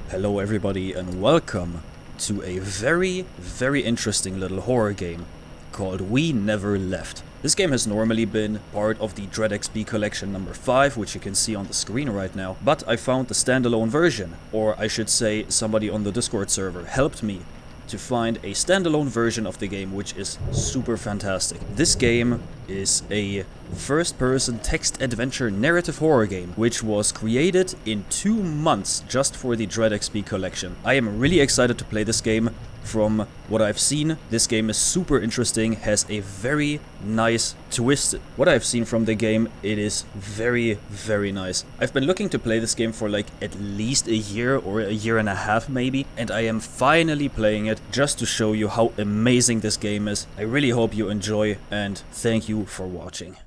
Hello everybody and welcome to a very interesting little horror game called We Never Left. This game has normally been part of the DreadXP collection number 5, which you can see on the screen right now, but I found the standalone version, or I should say somebody on the Discord server helped me to find a standalone version of the game, which is super fantastic. This game is a first-person text adventure narrative horror game, which was created in 2 months just for the DreadXP collection. I am really excited to play this game. From what I've seen, this game is super interesting, has a very nice twist. What I've seen from the game, it is very nice. I've been looking to play this game for like at least a year or a year and a half maybe, and I am finally playing it just to show you how amazing this game is. I really hope you enjoy, and thank you for watching.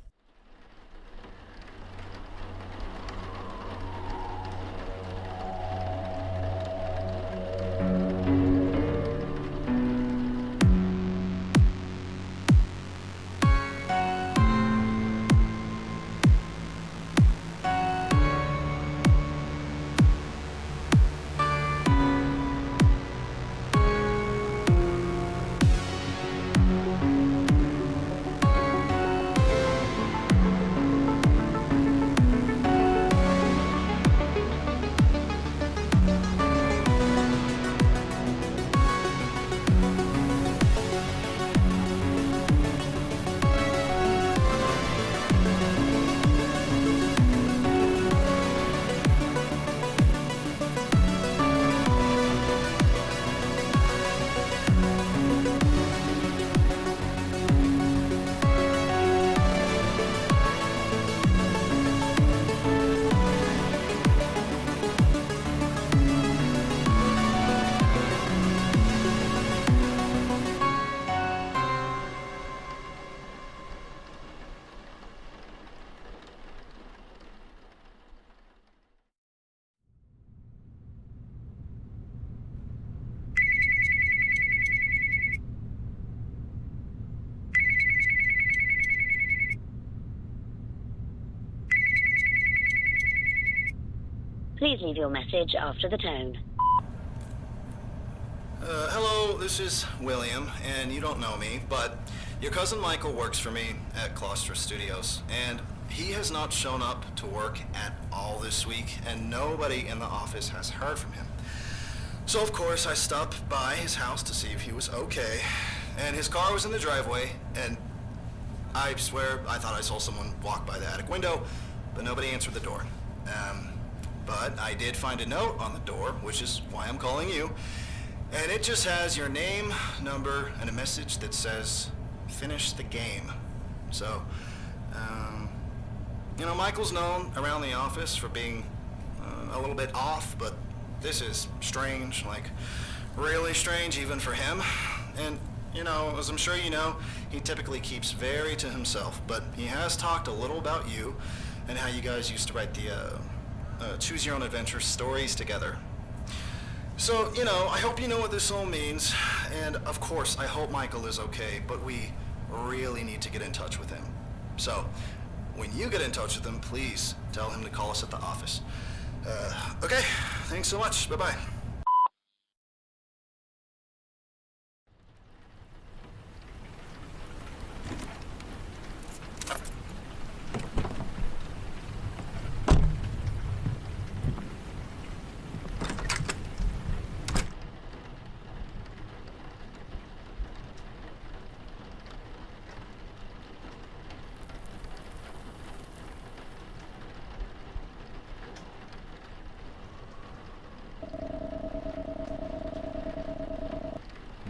Please leave your message after the tone. Hello, this is William, and you don't know me, but your cousin Michael works for me at Claustra Studios, and he has not shown up to work at all this week, and nobody in the office has heard from him. So of course I stopped by his house to see if he was okay, and his car was in the driveway, and I swear I thought I saw someone walk by the attic window, but nobody answered the door. But I did find a note on the door, which is why I'm calling you. And it just has your name, number, and a message that says, finish the game. So, Michael's known around the office for being a little bit off, but this is strange, like really strange even for him. And, as I'm sure you know, he typically keeps very to himself, but he has talked a little about you and how you guys used to write the, choose your own adventure stories together. So, I hope you know what this all means, and of course, I hope Michael is okay, but we really need to get in touch with him. So, when you get in touch with him, please tell him to call us at the office. Okay, thanks so much, bye-bye.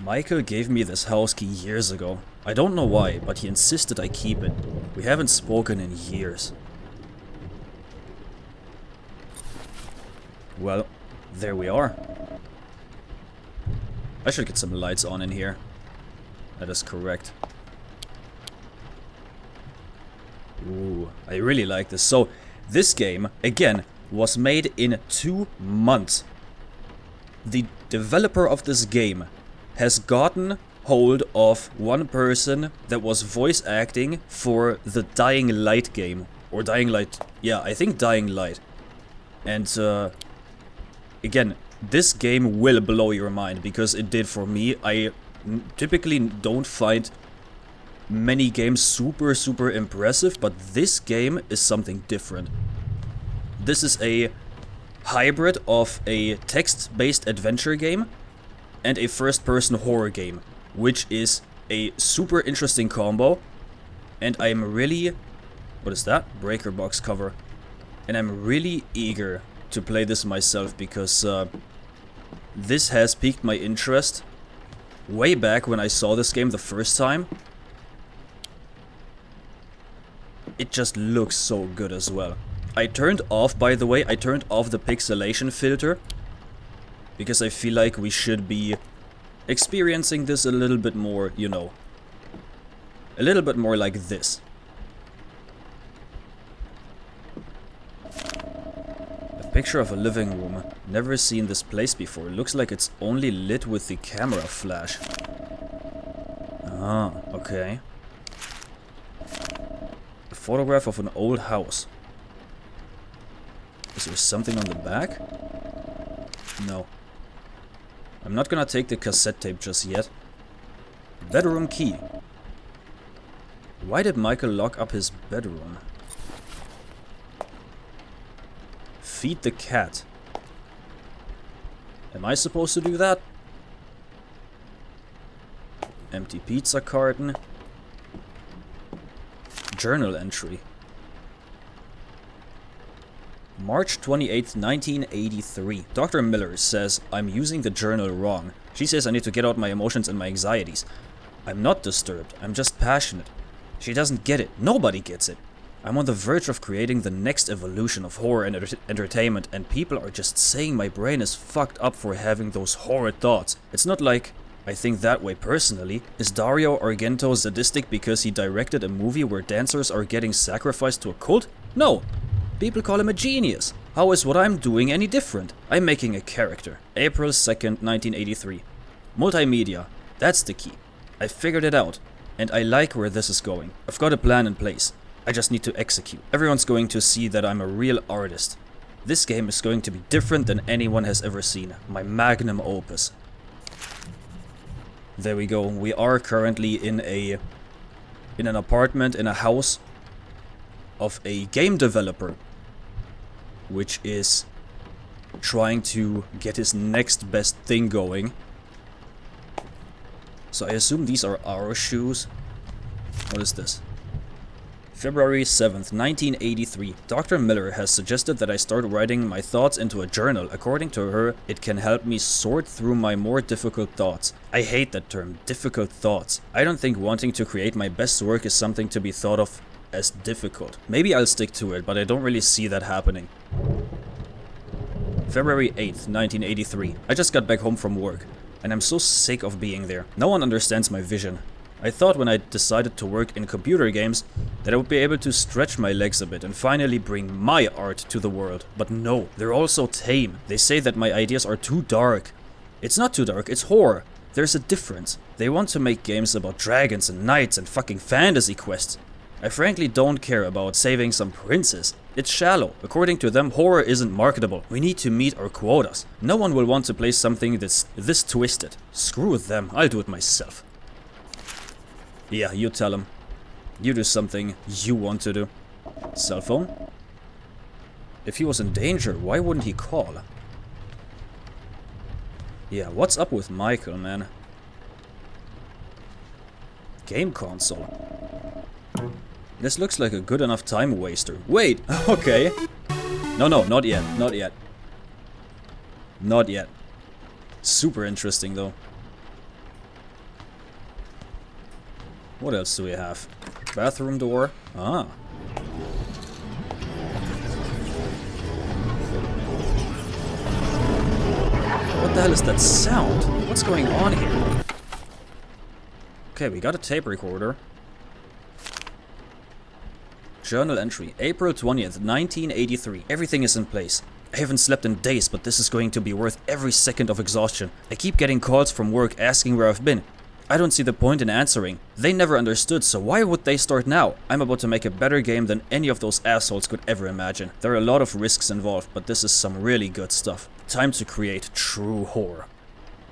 Michael gave me this house key years ago. I don't know why, but he insisted I keep it. We haven't spoken in years. Well, there we are. I should get some lights on in here. That is correct. Ooh, I really like this. So, this game, again, was made in 2 months. The developer of this game has gotten hold of one person that was voice acting for the Dying Light game. Or Dying Light, yeah, I think Dying Light. And again, This game will blow your mind, because it did for me. I typically don't find many games super impressive, but this game is something different. This is a hybrid of a text-based adventure game and a first-person horror game, which is a super interesting combo. And I'm really... what is that? Breaker box cover. And I'm really eager to play this myself, because this has piqued my interest way back when I saw this game the first time. It just looks so good as well. I turned off, by the way, I turned off the pixelation filter, because I feel like we should be experiencing this a little bit more, you know. A little bit more like this. A picture of a living room. Never seen this place before. Looks like it's only lit with the camera flash. Ah, okay. A photograph of an old house. Is there something on the back? No. I'm not gonna take the cassette tape just yet. Bedroom key. Why did Michael lock up his bedroom? Feed the cat. Am I supposed to do that? Empty pizza carton. Journal entry. March 28th, 1983. Dr. Miller says I'm using the journal wrong. She says I need to get out my emotions and my anxieties. I'm not disturbed, I'm just passionate. She doesn't get it. Nobody gets it. I'm on the verge of creating the next evolution of horror and entertainment, and people are just saying my brain is fucked up for having those horrid thoughts. It's not like I think that way personally. Is Dario Argento sadistic because he directed a movie where dancers are getting sacrificed to a cult? No. People call him a genius. How is what I'm doing any different? I'm making a character. April 2nd, 1983. Multimedia. That's the key. I figured it out. And I like where this is going. I've got a plan in place. I just need to execute. Everyone's going to see that I'm a real artist. This game is going to be different than anyone has ever seen. My magnum opus. There we go. We are currently in an apartment, in a house of a game developer, which is trying to get his next best thing going. So I assume these are our shoes. What is this? February 7th, 1983. Dr. Miller has suggested that I start writing my thoughts into a journal. According to her, it can help me sort through my more difficult thoughts. I hate that term, difficult thoughts. I don't think wanting to create my best work is something to be thought of as difficult. Maybe I'll stick to it, but I don't really see that happening. February 8th, 1983. I just got back home from work, and I'm so sick of being there. No one understands my vision. I thought when I decided to work in computer games that I would be able to stretch my legs a bit and finally bring my art to the world. But no, they're all so tame. They say that my ideas are too dark. It's not too dark, it's horror. There's a difference. They want to make games about dragons and knights and fucking fantasy quests. I frankly don't care about saving some princess. It's shallow. According to them, horror isn't marketable. We need to meet our quotas. No one will want to play something that's this twisted. Screw them, I'll do it myself. Yeah, you tell him. You do something you want to do. Cell phone? If he was in danger, why wouldn't he call? Yeah, what's up with Michael, man? Game console. This looks like a good enough time waster. Wait, okay. No, not yet, not yet. Not yet. Super interesting though. What else do we have? Bathroom door. Ah. What the hell is that sound? What's going on here? Okay, we got a tape recorder. Journal entry, April 20th, 1983. Everything is in place. I haven't slept in days, but this is going to be worth every second of exhaustion. I keep getting calls from work asking where I've been. I don't see the point in answering. They never understood, so why would they start now? I'm about to make a better game than any of those assholes could ever imagine. There are a lot of risks involved, but this is some really good stuff. Time to create true horror.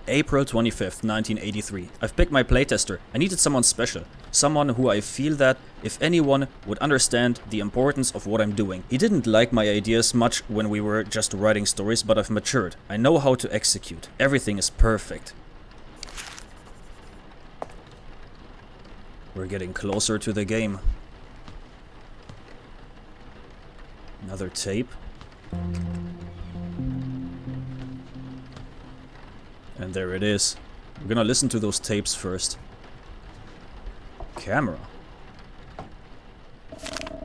April 25th, 1983. I've picked my playtester. I needed someone special. Someone who I feel that, if anyone, would understand the importance of what I'm doing. He didn't like my ideas much when we were just writing stories, but I've matured. I know how to execute. Everything is perfect. We're getting closer to the game. Another tape. And there it is. We're gonna listen to those tapes first. Camera.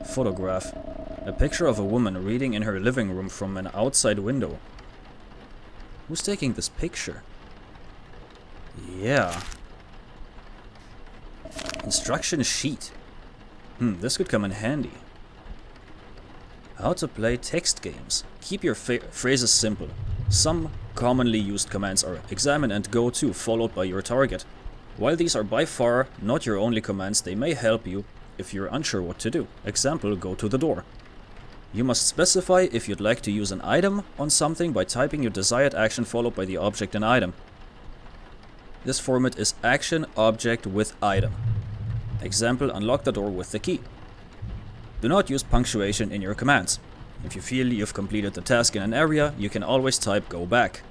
Photograph. A picture of a woman reading in her living room from an outside window. Who's taking this picture? Yeah. Instruction sheet. This could come in handy. How to play text games. Keep your phrases simple. Some commonly used commands are examine and go to, followed by your target. While these are by far not your only commands, they may help you if you're unsure what to do. Example, go to the door. You must specify if you'd like to use an item on something by typing your desired action followed by the object and item. This format is action, object with item. Example, unlock the door with the key. Do not use punctuation in your commands. If you feel you've completed the task in an area, you can always type go back.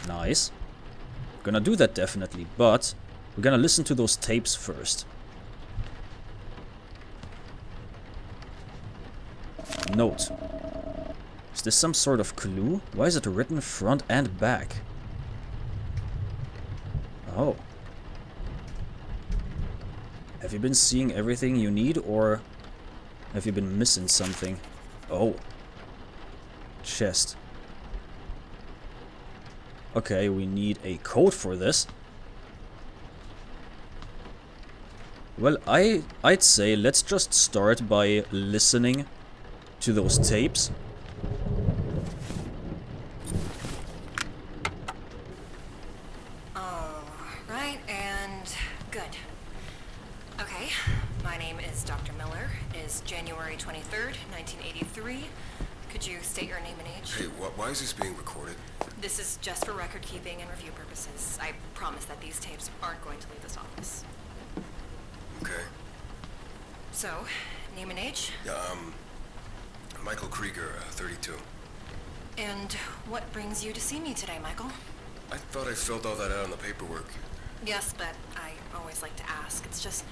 Nice. Gonna do that definitely, but we're gonna listen to those tapes first. Note. Is this some sort of clue? Why is it written front and back? Oh. Have you been seeing everything you need, or have you been missing something? Oh. Chest. Okay, we need a code for this. Well, I'd say let's just start by listening to those tapes. Alright, and good. Okay, my name is Dr. Miller. It is January 23rd, 1983. Could you state your name and age? Hey, why is this being recorded? This is just for record keeping and review purposes. I promise that these tapes aren't going to leave this office. Okay. So, name and age? Yeah, Michael Krieger, 32. And what brings you to see me today, Michael? I thought I filled all that out on the paperwork. Yes, but I always like to ask. It's just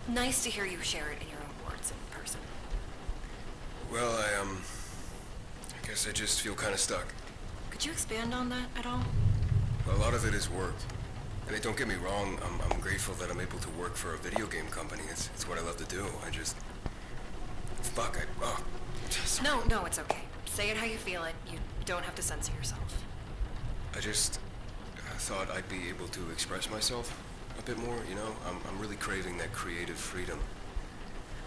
nice to hear you share it in your own words in person. Well, I guess I just feel kind of stuck. Could you expand on that at all? A lot of it is work. And don't get me wrong, I'm grateful that I'm able to work for a video game company. It's what I love to do. I just... Fuck, No, it's okay. Say it how you feel it. You don't have to censor yourself. I thought I'd be able to express myself a bit more, you know? I'm really craving that creative freedom.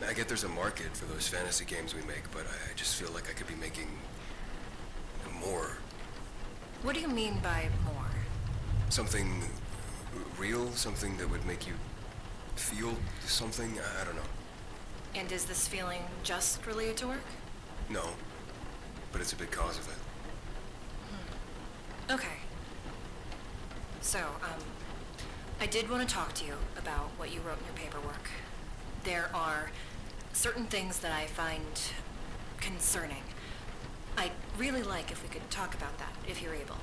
I get there's a market for those fantasy games we make, but I just feel like I could be making more. What do you mean by more? Something real, something that would make you feel something, I don't know. And is this feeling just related to work? No, but it's a big cause of it. Okay. So, I did want to talk to you about what you wrote in your paperwork. There are certain things that I find concerning. I'd really like if we could talk about that, if you're able.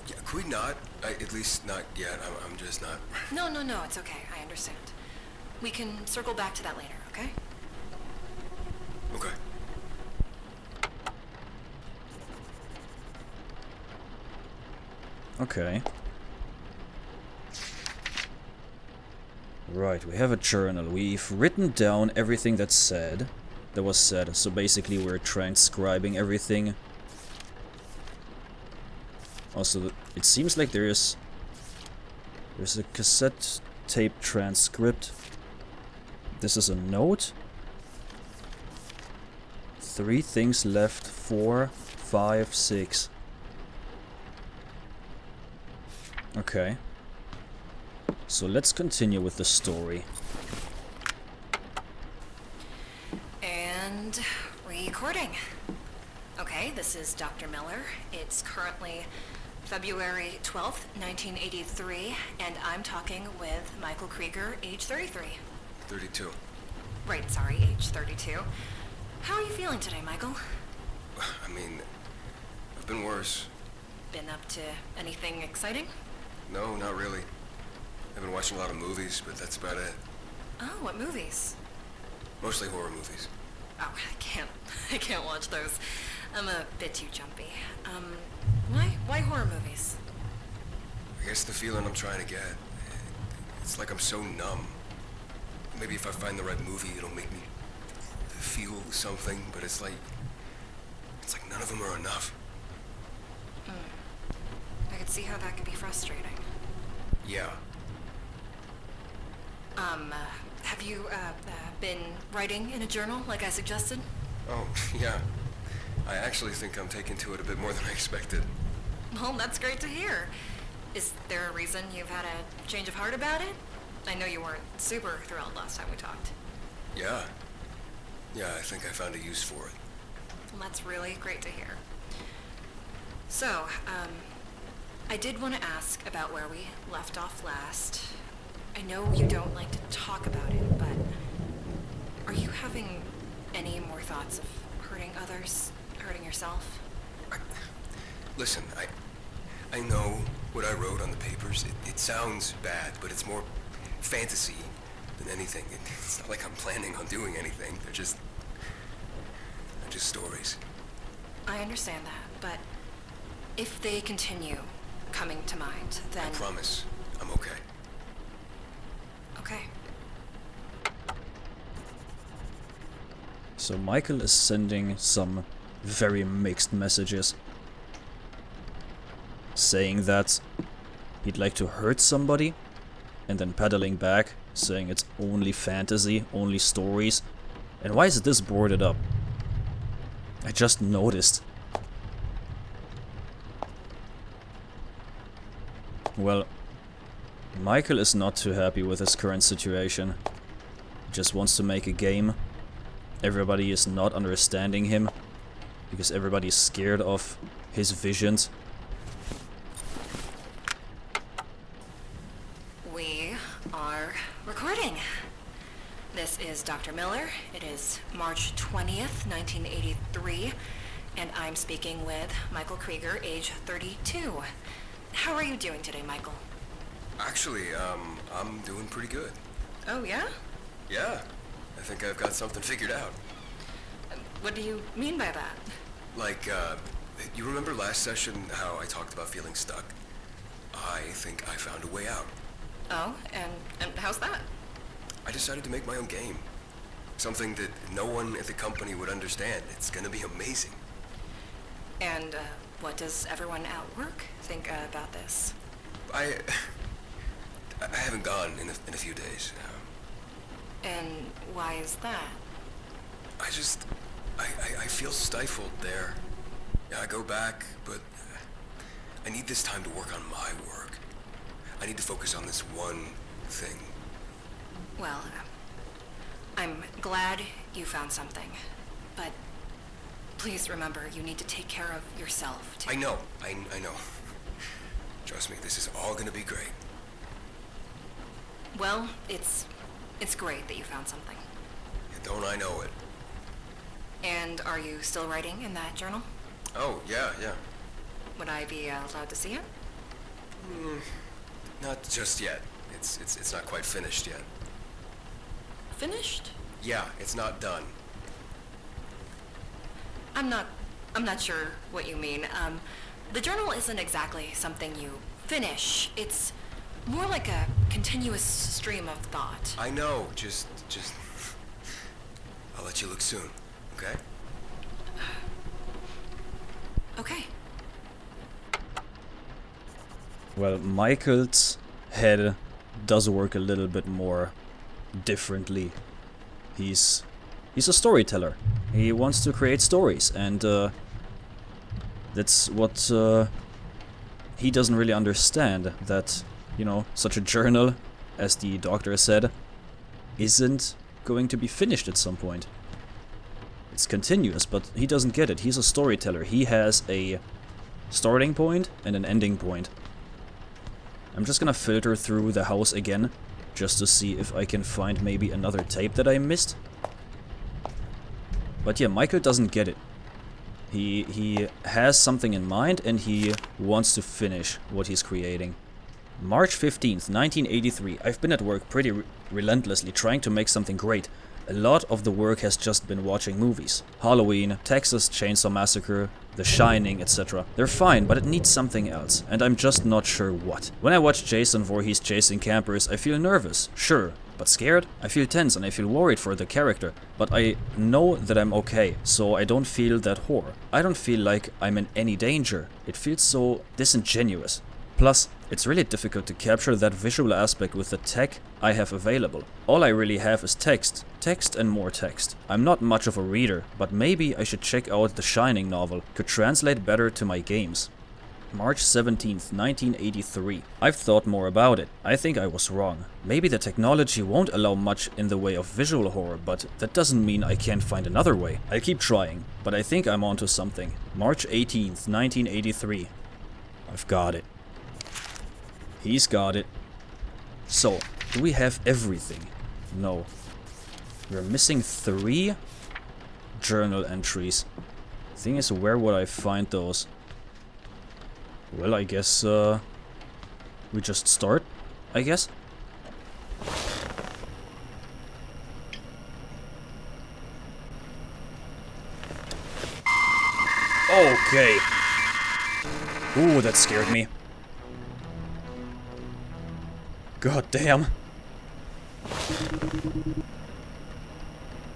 Yeah, could we not? At least not yet. I'm just not... No, it's okay. I understand. We can circle back to that later, okay? Okay. Okay. Right, we have a journal. We've written down everything that was said. So basically we're transcribing everything. Also, it seems like there's a cassette tape transcript. This is a note. 3 things left, 4, 5, 6. Okay. So let's continue with the story. And recording. Okay, this is Dr. Miller. It's currently February 12th, 1983, and I'm talking with Michael Krieger, age 33. 32. Right, sorry, age 32. How are you feeling today, Michael? I mean, I've been worse. Been up to anything exciting? No, not really. I've been watching a lot of movies, but that's about it. Oh, what movies? Mostly horror movies. Oh, I can't watch those. I'm a bit too jumpy. Why horror movies? I guess the feeling I'm trying to get, it's like I'm so numb. Maybe if I find the right movie, it'll make me feel something, but it's like none of them are enough. I could see how that could be frustrating. Yeah. Have you, been writing in a journal like I suggested? Oh, yeah. I actually think I'm taking to it a bit more than I expected. Well, that's great to hear. Is there a reason you've had a change of heart about it? I know you weren't super thrilled last time we talked. Yeah. Yeah, I think I found a use for it. Well, that's really great to hear. So, I did want to ask about where we left off last. I know you don't like to talk about it, but are you having any more thoughts of hurting others, hurting yourself? Listen, I know what I wrote on the papers. It sounds bad, but it's more fantasy than anything. It's not like I'm planning on doing anything. They're just stories. I understand that, but if they continue coming to mind, then... I promise I'm okay. Okay. So Michael is sending some very mixed messages. Saying that he'd like to hurt somebody, and then pedaling back, saying it's only fantasy, only stories. And why is this boarded up? I just noticed. Well, Michael is not too happy with his current situation. He just wants to make a game. Everybody is not understanding him, because everybody is scared of his visions. We are recording. This is Dr. Miller. It is March 20th, 1983, and I'm speaking with Michael Krieger, age 32. How are you doing today, Michael? Actually, I'm doing pretty good. Oh, yeah? Yeah. I think I've got something figured out. What do you mean by that? Like, you remember last session how I talked about feeling stuck? I think I found a way out. Oh, and how's that? I decided to make my own game. Something that no one at the company would understand. It's gonna be amazing. And, what does everyone at work think about this? I haven't gone in a few days. And why is that? I feel stifled there. Yeah, I go back, but I need this time to work on my work. I need to focus on this one thing. Well, I'm glad you found something, but please remember you need to take care of yourself, too. I know. I know. Trust me, this is all gonna be great. Well, it's great that you found something. Don't I know it? And are you still writing in that journal? Oh, yeah. Would I be allowed to see it? Not just yet. It's not quite finished yet. Finished? Yeah, it's not done. I'm not sure what you mean. The journal isn't exactly something you finish. It's more like a continuous stream of thought. I know, just... I'll let you look soon, okay? Okay. Well, Michael's head does work a little bit more differently. He's a storyteller. He wants to create stories, and that's what he doesn't really understand. That, you know, such a journal as the doctor said, isn't going to be finished at some point. It's continuous, but he doesn't get it. He's a storyteller. He has a starting point and an ending point. I'm just gonna filter through the house again, just to see if I can find maybe another tape that I missed. But yeah, Michael doesn't get it. He has something in mind and he wants to finish what he's creating. March 15th, 1983. I've been at work pretty relentlessly trying to make something great. A lot of the work has just been watching movies. Halloween, Texas Chainsaw Massacre, The Shining, etc. They're fine, but it needs something else, and I'm just not sure what. When I watch Jason Voorhees chasing campers, I feel nervous, sure, but scared? I feel tense and I feel worried for the character, but I know that I'm okay, so I don't feel that horror. I don't feel like I'm in any danger. It feels so disingenuous. Plus, it's really difficult to capture that visual aspect with the tech I have available. All I really have is text. Text and more text. I'm not much of a reader, but maybe I should check out the Shining novel. Could translate better to my games. March 17th, 1983. I've thought more about it. I think I was wrong. Maybe the technology won't allow much in the way of visual horror, but that doesn't mean I can't find another way. I'll keep trying, but I think I'm onto something. March 18th, 1983. I've got it. He's got it. So, do we have everything? No. We're missing 3 journal entries. Thing is, where would I find those? Well, I guess, we just start, I guess? Okay. Ooh, that scared me. God damn.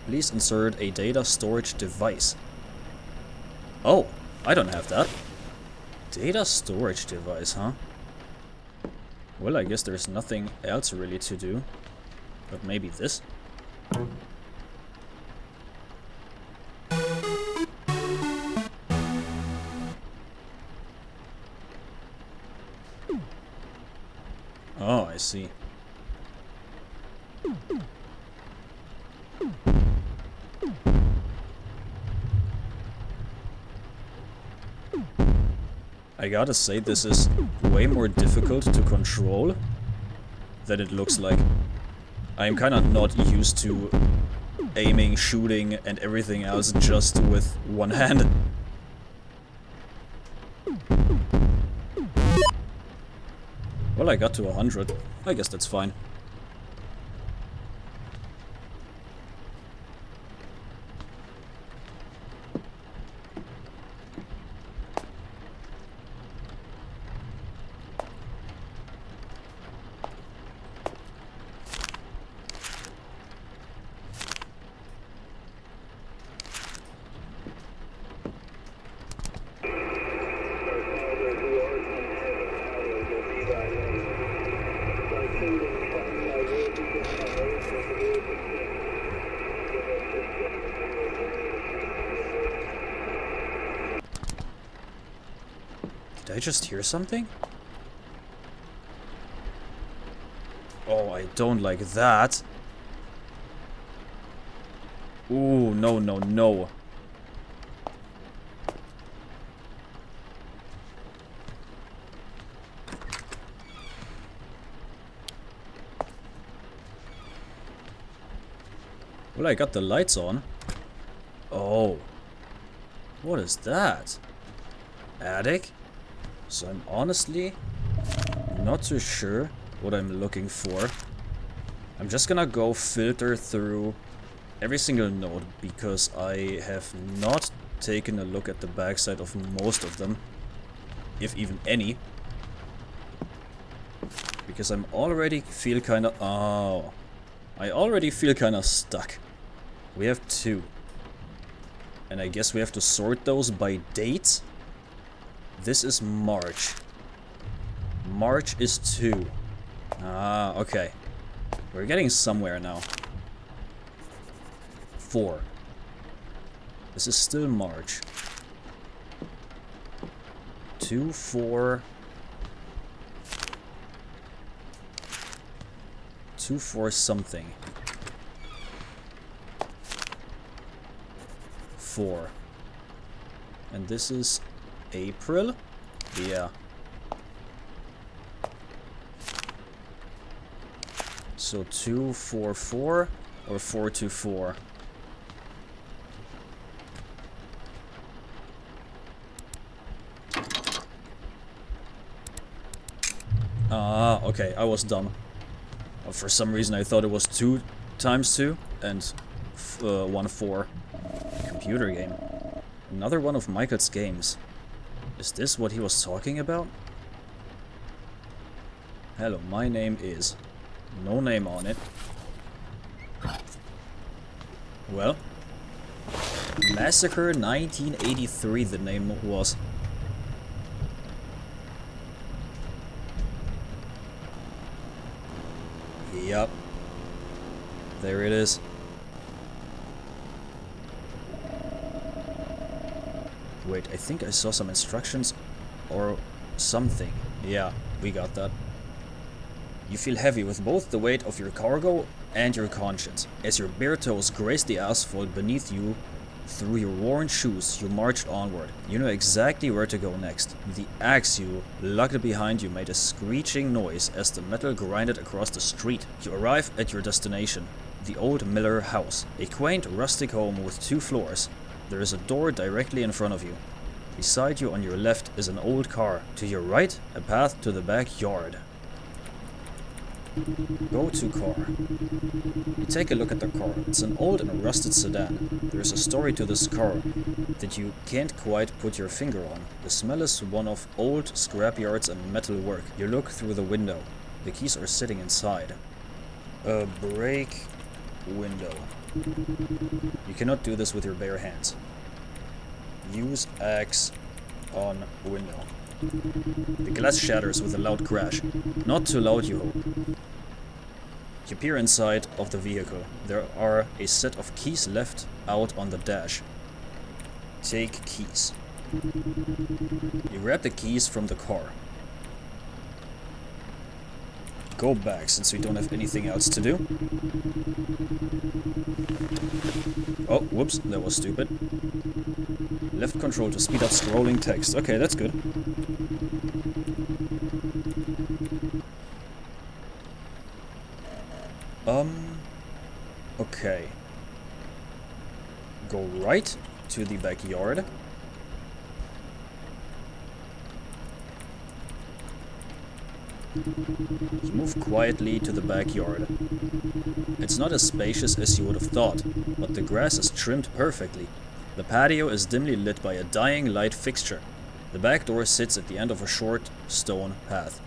Please insert a data storage device. Oh, I don't have that. Data storage device, huh? Well, I guess there's nothing else really to do. But maybe this? Oh, I see. I gotta say, this is way more difficult to control than it looks like. I'm kinda not used to aiming, shooting, and everything else just with one hand. Well, I got to 100. I guess that's fine. Did I just hear something? Oh, I don't like that. Ooh, no, no, no. Well, I got the lights on. Oh. What is that? Attic? So I'm honestly not too sure what I'm looking for. I'm just gonna go filter through every single node because I have not taken a look at the backside of most of them, if even any. Because I'm already feel kinda... Oh. I already feel kinda stuck. We have 2. And I guess we have to sort those by date. This is March. March is 2. Ah, okay. We're getting somewhere now. 4. This is still March. 2, 4. 2-4 something. 4. And this is April? Yeah. So 2-4-4 or 4-2-4? Ah, okay, I was dumb. For some reason I thought it was 2 times 2 and 1-4. Computer game. Another one of Michael's games. Is this what he was talking about? Hello, my name is... No name on it. Well. Massacre 1983 the name was. Yup. There it is. Wait, I think I saw some instructions or something. Yeah, we got that. You feel heavy with both the weight of your cargo and your conscience. As your bare toes graze the asphalt beneath you, through your worn shoes, you marched onward. You know exactly where to go next. The axe you lugged behind you made a screeching noise as the metal grinded across the street. You arrive at your destination, the old Miller house, a quaint rustic home with 2 floors. There is a door directly in front of you. Beside you on your left is an old car. To your right, a path to the backyard. Go to car. You take a look at the car. It's an old and rusted sedan. There's a story to this car that you can't quite put your finger on. The smell is one of old scrapyards and metal work. You look through the window. The keys are sitting inside. A break window. You cannot do this with your bare hands. Use axe on window. The glass shatters with a loud crash. Not too loud, you hope. You peer inside of the vehicle. There are a set of keys left out on the dash. Take keys. You grab the keys from the car. Go back, since we don't have anything else to do. Oh, whoops, that was stupid. Left control to speed up scrolling text. Okay, that's good. Okay. Go right to the backyard. You move quietly to the backyard. It's not as spacious as you would have thought, but the grass is trimmed perfectly. The patio is dimly lit by a dying light fixture. The back door sits at the end of a short stone path.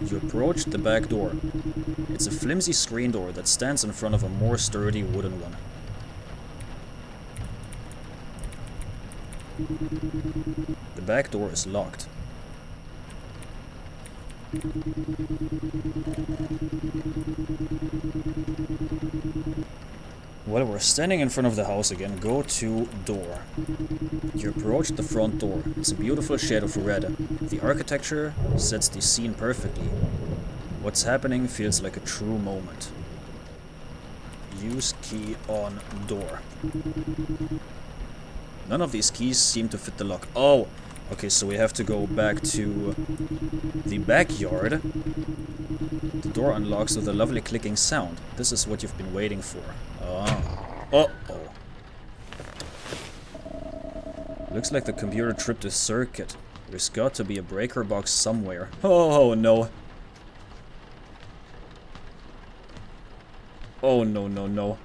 You approach the back door. It's a flimsy screen door that stands in front of a more sturdy wooden one. The back door is locked. Well, we're standing in front of the house again. Go to door. You approach the front door. It's a beautiful shade of red. The architecture sets the scene perfectly. What's happening feels like a true moment. Use key on door. None of these keys seem to fit the lock. Oh! Okay, so we have to go back to the backyard. The door unlocks with a lovely clicking sound. This is what you've been waiting for. Ah. Uh-oh. Looks like the computer tripped a circuit. There's got to be a breaker box somewhere. Oh no. Oh no, no, no.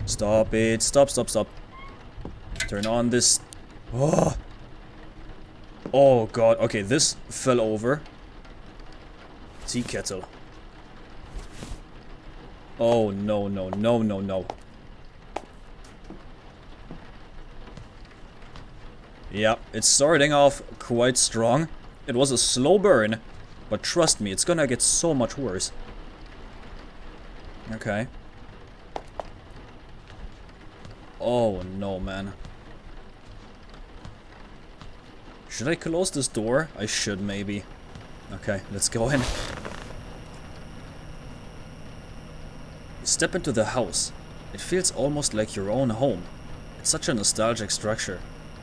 Stop it. Stop, stop, stop. Turn on this. Oh. Oh god. Okay, this fell over. Tea kettle. Oh no, no, no, no, no. Yeah, it's starting off quite strong. It was a slow burn, but trust me, it's gonna get so much worse. Okay. Oh no, man. Should I close this door? I should, maybe. Okay, let's go in. You step into the house. It feels almost like your own home. It's such a nostalgic structure.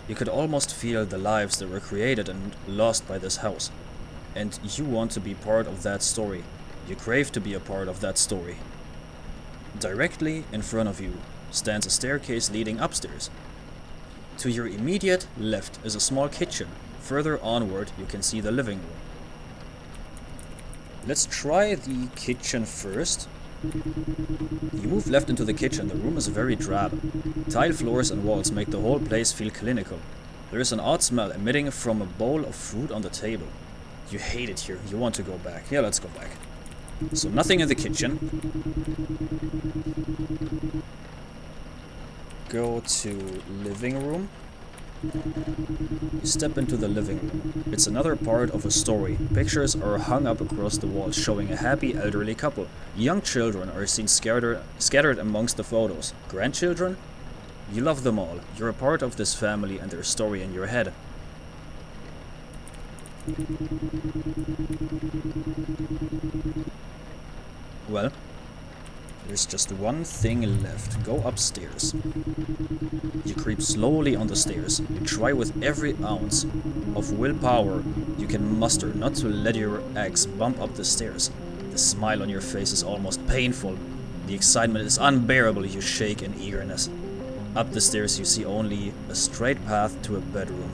You could almost feel the lives that were created and lost by this house. And you want to be part of that story. You crave to be a part of that story. Directly in front of you stands a staircase leading upstairs. To your immediate left is a small kitchen. Further onward, you can see the living room. Let's try the kitchen first. You move left into the kitchen. The room is very drab. Tile floors and walls make the whole place feel clinical. There is an odd smell emitting from a bowl of fruit on the table. You hate it here. You want to go back. Yeah, let's go back. So nothing in the kitchen. Go to living room. You step into the living room. It's another part of a story. Pictures are hung up across the walls showing a happy elderly couple. Young children are seen scattered amongst the photos. Grandchildren? You love them all. You're a part of this family and their story in your head. Well, there's just one thing left. Go upstairs. You creep slowly on the stairs. You try with every ounce of willpower you can muster not to let your axe bump up the stairs. The smile on your face is almost painful. The excitement is unbearable. You shake in eagerness. Up the stairs you see only a straight path to a bedroom.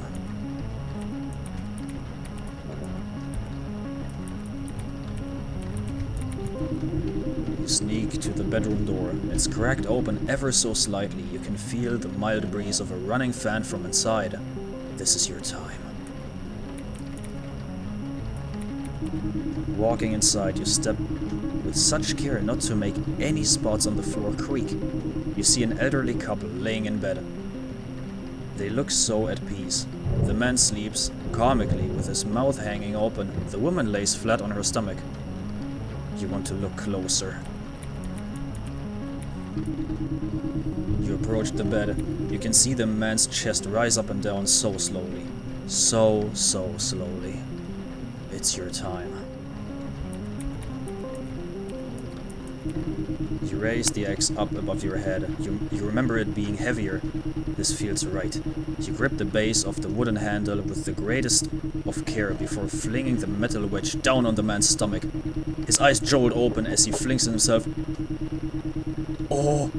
Sneak to the bedroom door. It's cracked open ever so slightly. You can feel the mild breeze of a running fan from inside. This is your time. Walking inside, you step with such care not to make any spots on the floor creak. You see an elderly couple laying in bed. They look so at peace. The man sleeps comically with his mouth hanging open. The woman lays flat on her stomach. You want to look closer. You approach the bed. You can see the man's chest rise up and down so slowly. So slowly. It's your time. You raise the axe up above your head. You remember it being heavier. This feels right. You grip the base of the wooden handle with the greatest of care before flinging the metal wedge down on the man's stomach. His eyes jolt open as he flings himself... Oh!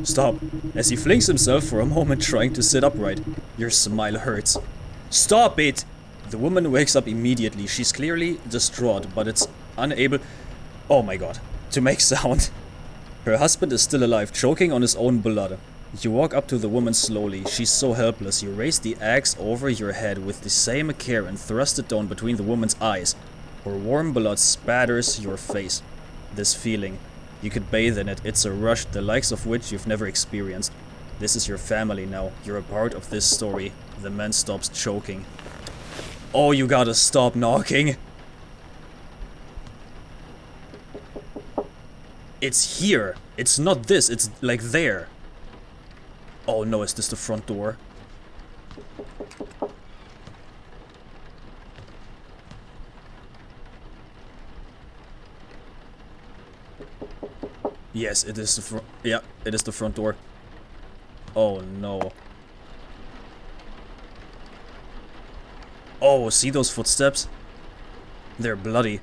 Stop! As he flings himself for a moment trying to sit upright. Your smile hurts. Stop it! The woman wakes up immediately. She's clearly distraught, but it's unable... Oh my god. To make sound. Her husband is still alive, choking on his own blood. You walk up to the woman slowly. She's so helpless. You raise the axe over your head with the same care and thrust it down between the woman's eyes. Her warm blood spatters your face. This feeling, you could bathe in it. It's a rush, the likes of which you've never experienced. This is your family now. You're a part of this story. The man stops choking. Oh, you gotta stop knocking. It's here. It's not this. It's like there. Oh no, is this the front door? Yes, it is the front. Yeah, it is the front door. Oh no. Oh, see those footsteps? They're bloody.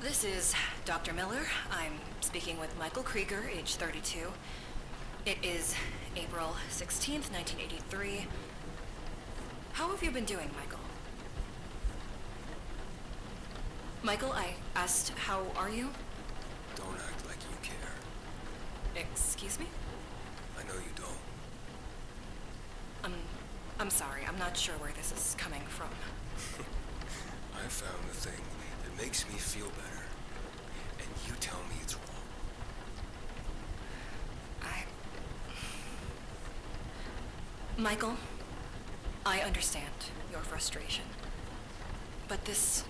This is Dr. Miller. I'm speaking with Michael Krieger, age 32. It is April 16th, 1983. How have you been doing, Michael? Michael, I asked, how are you? Don't act like you care. Excuse me? I know you don't. I'm sorry. I'm not sure where this is coming from. I found the thing that makes me feel better. And you tell me it's wrong. Michael, I understand your frustration. But this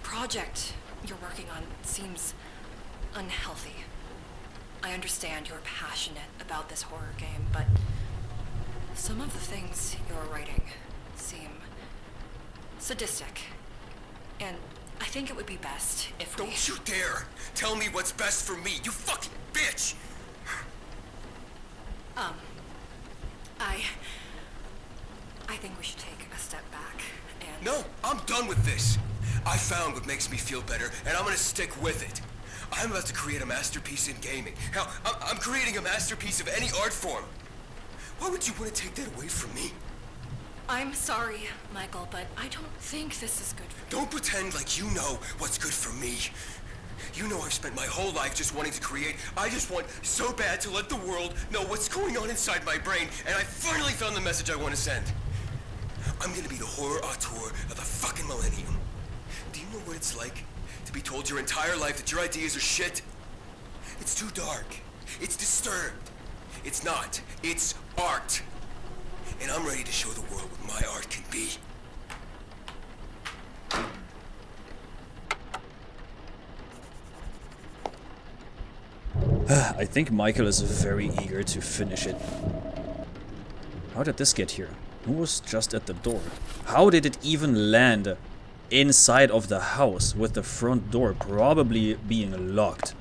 project you're working on seems unhealthy. I understand you're passionate about this horror game, but some of the things you're writing seem sadistic. And I think it would be best if we... Don't you dare tell me what's best for me, you fucking bitch! I think we should take a step back and... No, I'm done with this. I found what makes me feel better, and I'm gonna stick with it. I'm about to create a masterpiece in gaming. Hell, I'm creating a masterpiece of any art form. Why would you want to take that away from me? I'm sorry, Michael, but I don't think this is good for you. Don't pretend like you know what's good for me. You know I've spent my whole life just wanting to create. I just want so bad to let the world know what's going on inside my brain, and I finally found the message I want to send. I'm gonna be the horror auteur of the fucking millennium. Do you know what it's like to be told your entire life that your ideas are shit? It's too dark. It's disturbed. It's not. It's art. And I'm ready to show the world what my art can be. I think Michael is very eager to finish it. How did this get here? Who was just at the door? How did it even land inside of the house with the front door probably being locked?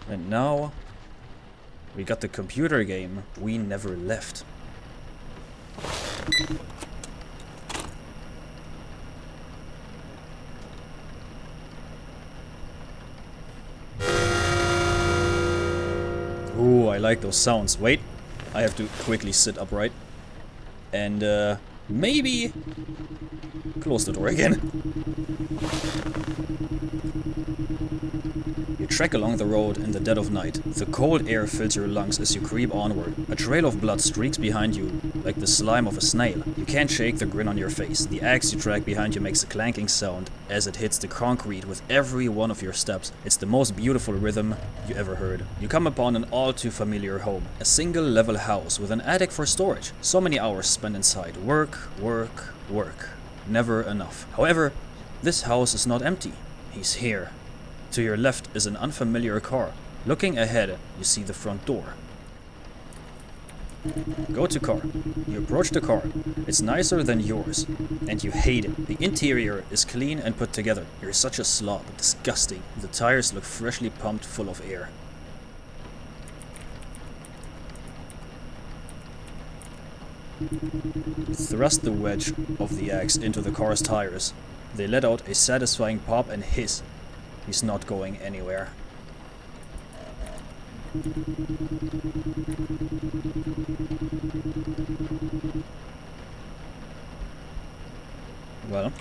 And now we got the computer game We Never Left. Ooh, I like those sounds. Wait, I have to quickly sit upright. And maybe close the door again. You trek along the road in the dead of night. The cold air fills your lungs as you creep onward. A trail of blood streaks behind you, like the slime of a snail. You can't shake the grin on your face. The axe you drag behind you makes a clanking sound as it hits the concrete with every one of your steps. It's the most beautiful rhythm you ever heard. You come upon an all too familiar home. A single level house with an attic for storage. So many hours spent inside. Work, work, work. Never enough. However, this house is not empty. He's here. To your left is an unfamiliar car. Looking ahead, you see the front door. Go to car. You approach the car. It's nicer than yours, and you hate it. The interior is clean and put together. You're such a slob. Disgusting. The tires look freshly pumped full of air. Thrust the wedge of the axe into the car's tires. They let out a satisfying pop and hiss. He's not going anywhere. Well,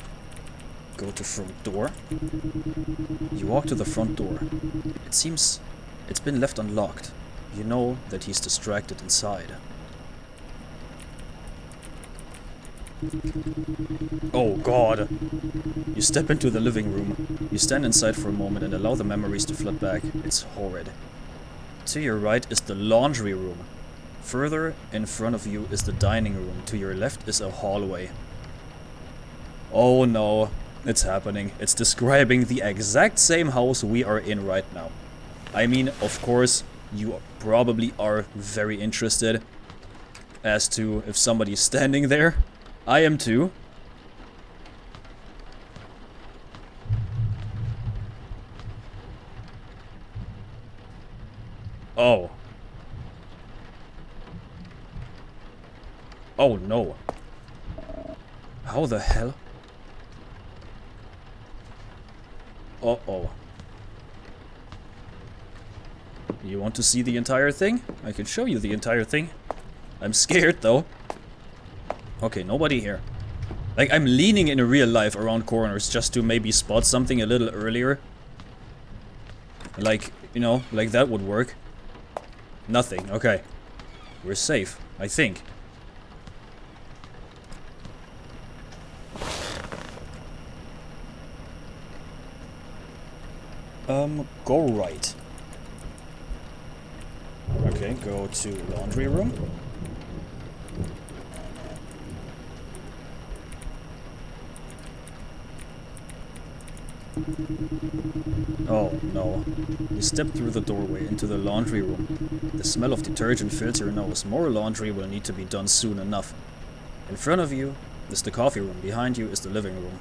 go to front door. You walk to the front door. It seems it's been left unlocked. You know that he's distracted inside. Oh god. You step into the living room. You stand inside for a moment and allow the memories to flood back. It's horrid. To your right is the laundry room. Further in front of you is the dining room. To your left is a hallway. Oh no, it's happening. It's describing the exact same house we are in right now. I mean, of course, you probably are very interested as to if somebody's standing there. I am too. Oh. Oh no. How the hell? Uh-oh. You want to see the entire thing? I can show you the entire thing. I'm scared though. Okay, nobody here. Like, I'm leaning in real life around corners just to maybe spot something a little earlier. Like, you know, like that would work. Nothing, okay. We're safe, I think. Go right. Okay, go to laundry room. Oh no. You step through the doorway into the laundry room. The smell of detergent fills your nose. More laundry will need to be done soon enough. In front of you is the coffee room. Behind you is the living room.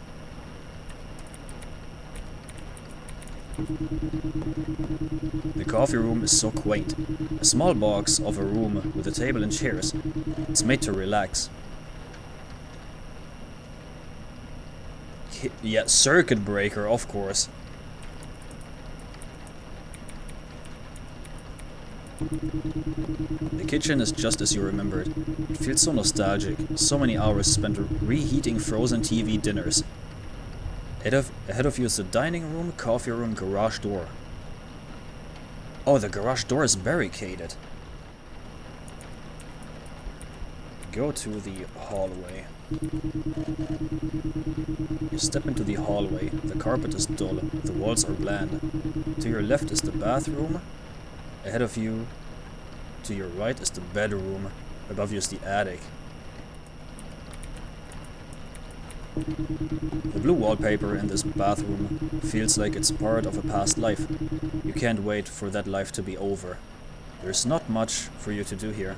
The coffee room is so quaint. A small box of a room with a table and chairs. It's made to relax. Yeah, circuit breaker, of course. The kitchen is just as you remembered. It feels so nostalgic. So many hours spent reheating frozen TV dinners. Ahead of you is the dining room, coffee room, garage door. Oh, the garage door is barricaded. Go to the hallway. You step into the hallway. The carpet is dull. The walls are bland. To your left is the bathroom. Ahead of you, to your right, is the bedroom. Above you is the attic. The blue wallpaper in this bathroom feels like it's part of a past life. You can't wait for that life to be over. There's not much for you to do here.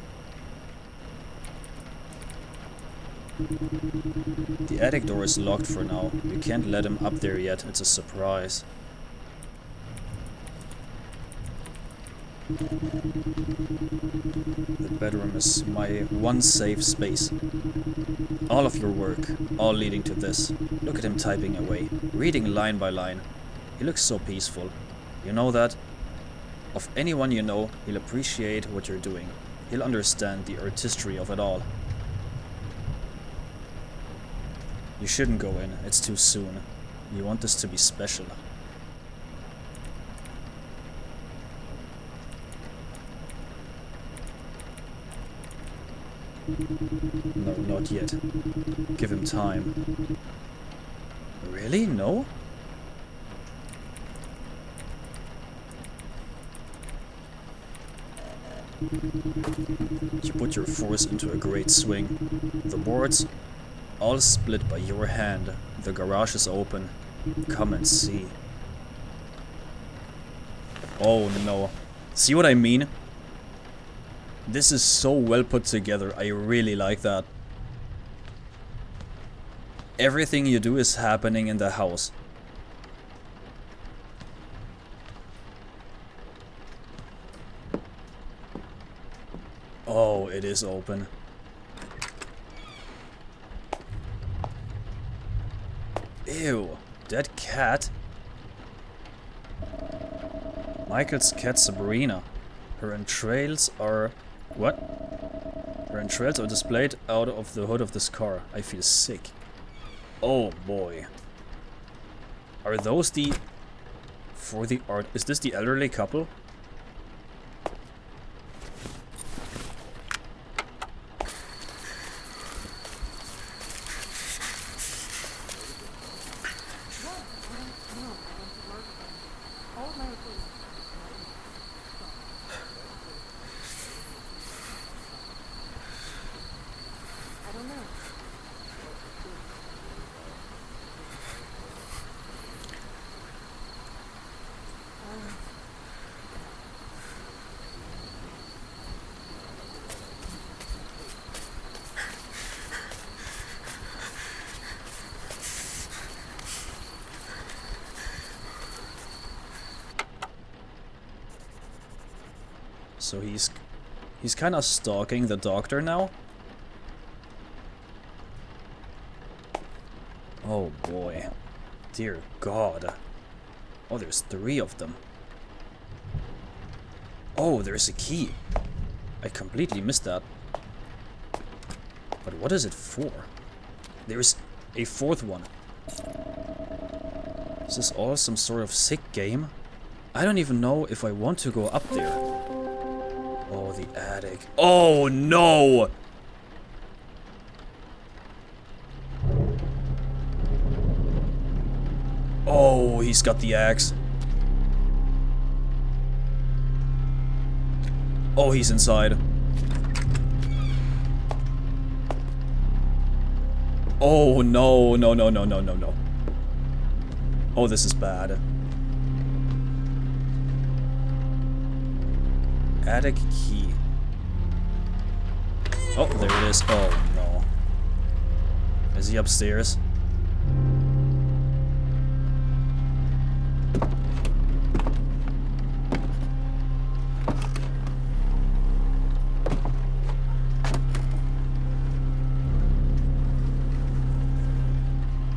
The attic door is locked for now. You can't let him up there yet. It's a surprise. The bedroom is my one safe space. All of your work, all leading to this. Look at him typing away, reading line by line. He looks so peaceful. You know that? Of anyone you know, he'll appreciate what you're doing. He'll understand the artistry of it all. You shouldn't go in, it's too soon. You want this to be special. No, not yet. Give him time. Really? No? You put your force into a great swing. The boards, all split by your hand. The garage is open. Come and see. Oh no. See what I mean? This is so well put together. I really like that. Everything you do is happening in the house. Oh, it is open. Ew, that cat. Michael's cat Sabrina. Her entrails are... What? Her entrails are displayed out of the hood of this car. I feel sick. Oh boy. Are those the... For the art... Is this the elderly couple? So he's kind of stalking the doctor now. Oh boy. Dear God. Oh, there's 3 of them. Oh, there's a key. I completely missed that. But what is it for? There's a 4th one. Is this all some sort of sick game? I don't even know if I want to go up there. Oh, the attic. Oh, no! Oh, he's got the axe. Oh, he's inside. Oh, no, no, no, no, no, no, no. Oh, this is bad. Attic key. Oh, there it is. Oh, no. Is he upstairs?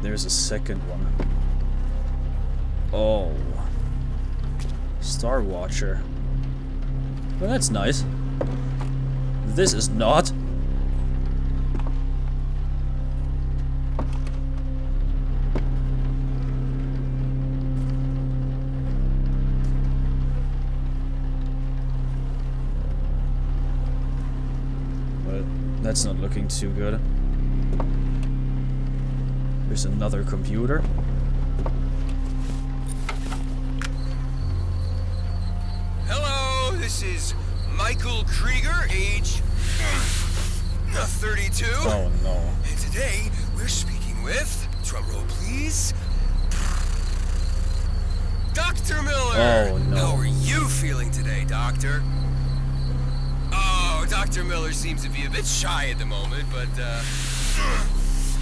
There's a second one. Oh. Star Watcher. Well, that's nice. This is not. Well, that's not looking too good. There's another computer. Hello, this is Michael Krieger, age 32. Oh no. And today we're speaking with, drumroll please, Dr. Miller. Oh no. How are you feeling today, Doctor? Oh, Dr. Miller seems to be a bit shy at the moment, but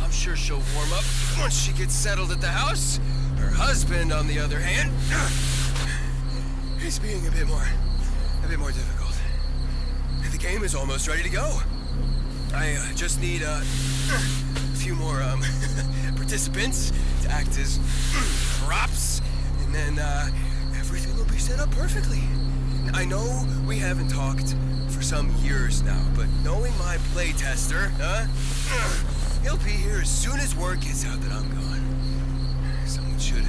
I'm sure she'll warm up once she gets settled at the house. Her husband, on the other hand, is being a bit more difficult. The game is almost ready to go. I just need a few more participants to act as props, and then everything will be set up perfectly. I know we haven't talked for some years now, but knowing my playtester, he'll be here as soon as word gets out that I'm gone. Someone should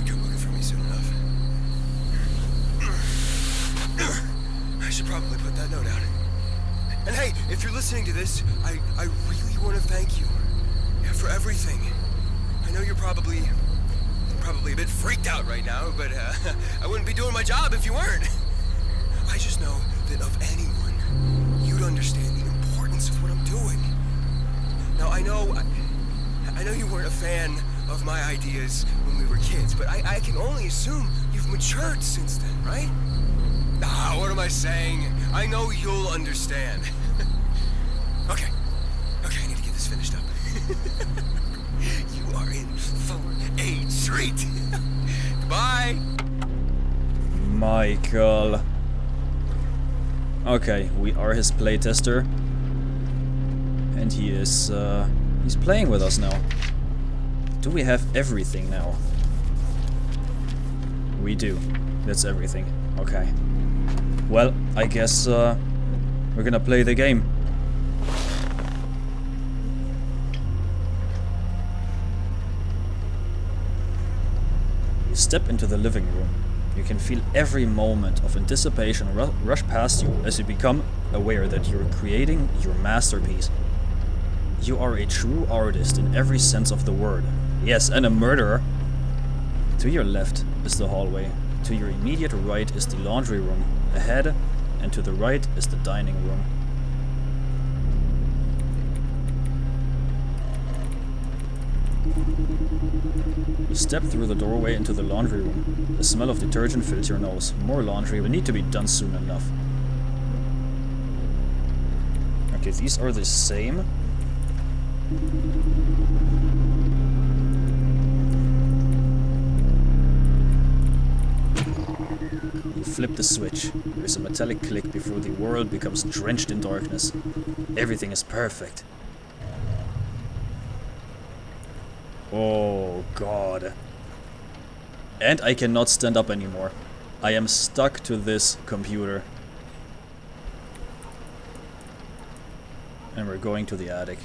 come looking for me soon enough. I should probably put that note out. And hey, if you're listening to this, I really want to thank you for everything. I know you're probably a bit freaked out right now, but I wouldn't be doing my job if you weren't. I just know that of anyone, you'd understand the importance of what I'm doing. Now, I know you weren't a fan of my ideas when we were kids, but I can only assume you've matured since then, right? Ah, what am I saying? I know you'll understand. Okay, I need to get this finished up. You are in for a treat. Goodbye. Michael. Okay, we are his playtester. And he is, he's playing with us now. Do we have everything now? We do. That's everything. Okay. Well, I guess, we're gonna play the game. You step into the living room. You can feel every moment of anticipation rush past you as you become aware that you're creating your masterpiece. You are a true artist in every sense of the word. Yes, and a murderer. To your left is the hallway. To your immediate right is the laundry room. Ahead and to the right is the dining room. You step through the doorway into the laundry room. The smell of detergent fills your nose. More laundry will need to be done soon enough. Okay, these are the same. You flip the switch. There's a metallic click before the world becomes drenched in darkness. Everything is perfect. Oh god. And I cannot stand up anymore. I am stuck to this computer. And we're going to the attic.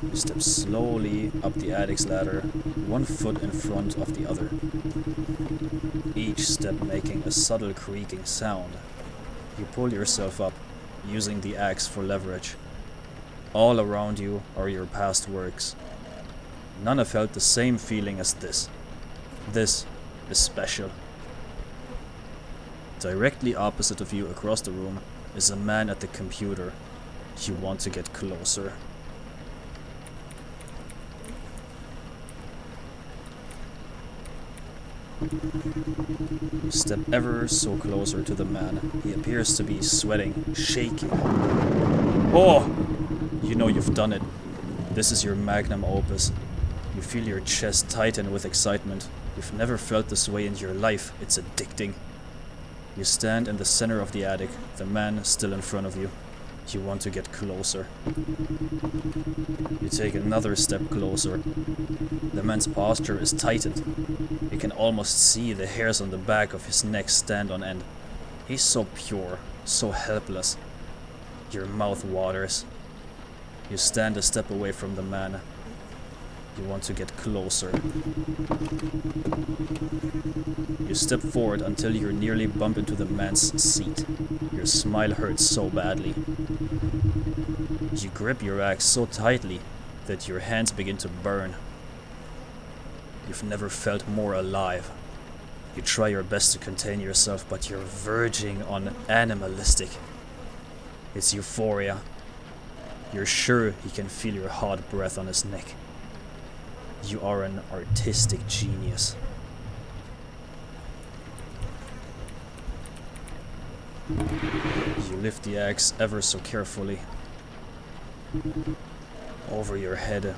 You step slowly up the attic's ladder, one foot in front of the other. Each step making a subtle creaking sound. You pull yourself up, using the axe for leverage. All around you are your past works. None have felt the same feeling as this. This is special. Directly opposite of you across the room is a man at the computer. You want to get closer. You step ever so closer to the man. He appears to be sweating, shaking. Oh! You know you've done it. This is your magnum opus. You feel your chest tighten with excitement. You've never felt this way in your life. It's addicting. You stand in the center of the attic, the man still in front of you. You want to get closer. You take another step closer. The man's posture is tightened. You can almost see the hairs on the back of his neck stand on end. He's so pure, so helpless. Your mouth waters. You stand a step away from the man. You want to get closer. You step forward until you nearly bump into the man's seat. Your smile hurts so badly. You grip your axe so tightly that your hands begin to burn. You've never felt more alive. You try your best to contain yourself, but you're verging on animalistic. It's euphoria. You're sure he can feel your hot breath on his neck. You are an artistic genius. You lift the axe ever so carefully over your head.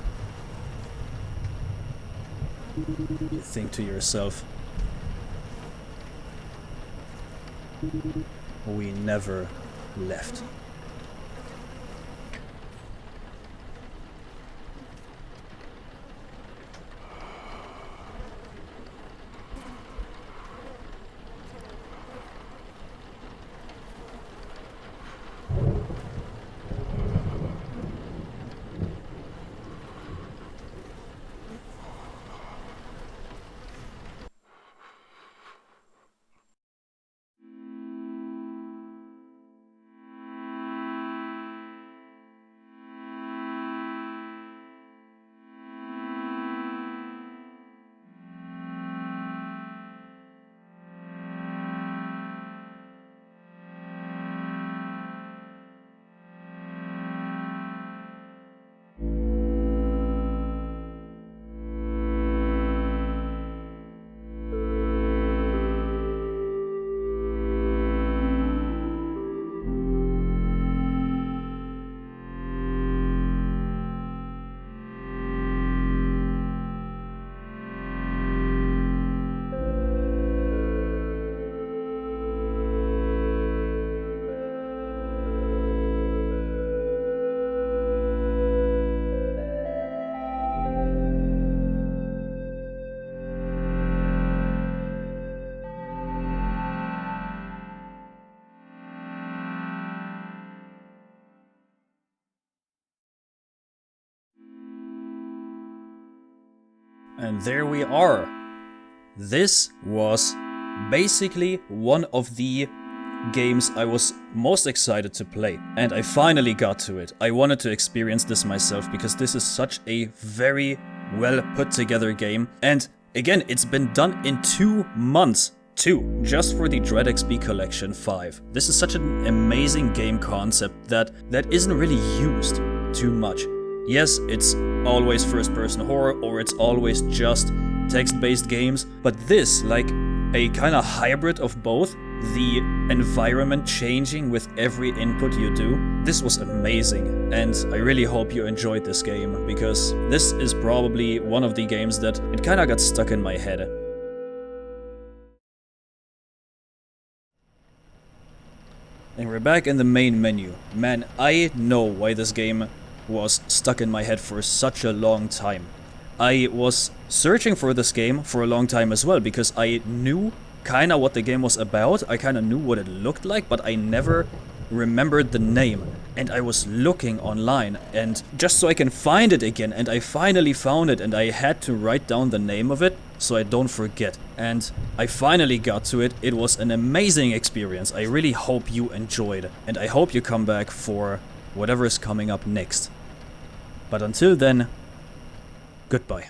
You think to yourself, we never left. And there we are. This was basically one of the games I was most excited to play. And I finally got to it. I wanted to experience this myself because this is such a very well put together game. And again, it's been done in 2 months. Just for the Dread XP Collection 5. This is such an amazing game concept that isn't really used too much. Yes, it's always first-person horror, or it's always just text-based games, but this, like a kind of hybrid of both, the environment changing with every input you do, this was amazing, and I really hope you enjoyed this game, because this is probably one of the games that it kind of got stuck in my head. And we're back in the main menu. Man, I know why this game was stuck in my head for such a long time. I was searching for this game for a long time as well, because I knew kinda what the game was about, I kinda knew what it looked like, but I never remembered the name. And I was looking online, and just so I can find it again, and I finally found it, and I had to write down the name of it so I don't forget. And I finally got to it. It was an amazing experience. I really hope you enjoyed, and I hope you come back for whatever is coming up next. But until then, goodbye.